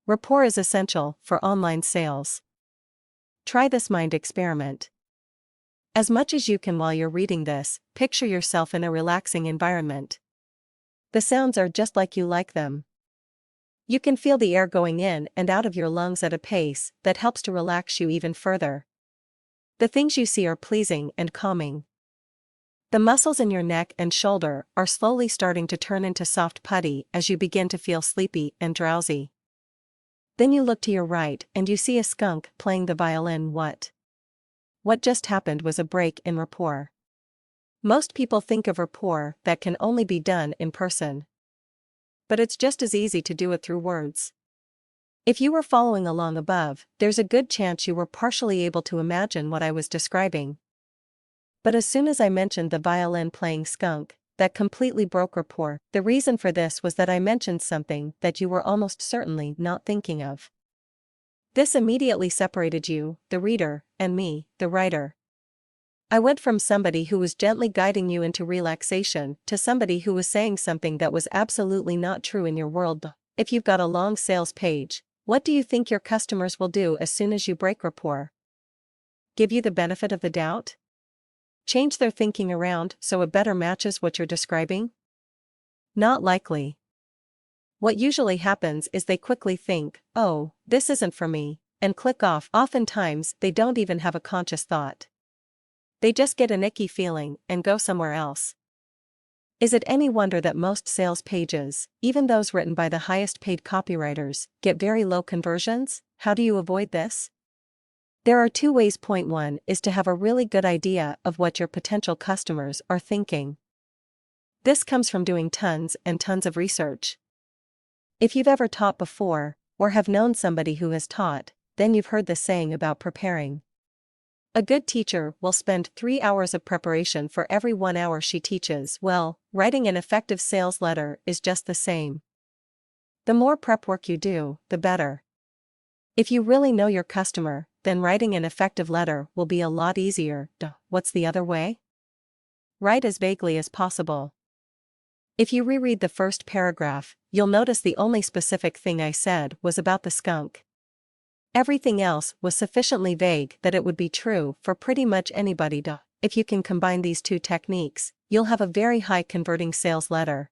Rapport is essential for online sales. Try this mind experiment. As much as you can while you're reading this, picture yourself in a relaxing environment. The sounds are just like you like them. You can feel the air going in and out of your lungs at a pace that helps to relax you even further. The things you see are pleasing and calming. The muscles in your neck and shoulder are slowly starting to turn into soft putty as you begin to feel sleepy and drowsy. Then you look to your right and you see a skunk playing the violin. What just happened was a break in rapport. Most people think of rapport that can only be done in person. But it's just as easy to do it through words. If you were following along above, there's a good chance you were partially able to imagine what I was describing. But as soon as I mentioned the violin-playing skunk, that completely broke rapport. The reason for this was that I mentioned something that you were almost certainly not thinking of. This immediately separated you, the reader, and me, the writer. I went from somebody who was gently guiding you into relaxation to somebody who was saying something that was absolutely not true in your world. If you've got a long sales page, what do you think your customers will do as soon as you break rapport? Give you the benefit of the doubt? Change their thinking around so it better matches what you're describing? Not likely. What usually happens is they quickly think, "Oh, this isn't for me," and click off. Oftentimes, they don't even have a conscious thought. They just get an icky feeling and go somewhere else. Is it any wonder that most sales pages, even those written by the highest paid copywriters, get very low conversions? How do you avoid this? There are 2 ways. Point 1 is to have a really good idea of what your potential customers are thinking. This comes from doing tons and tons of research. If you've ever taught before, or have known somebody who has taught, then you've heard the saying about preparing. A good teacher will spend 3 hours of preparation for every 1 hour she teaches. Well, writing an effective sales letter is just the same. The more prep work you do, the better. If you really know your customer, then writing an effective letter will be a lot easier. What's the other way? Write as vaguely as possible. If you reread the first paragraph, you'll notice the only specific thing I said was about the skunk. Everything else was sufficiently vague that it would be true for pretty much anybody. If you can combine these 2 techniques, you'll have a very high converting sales letter.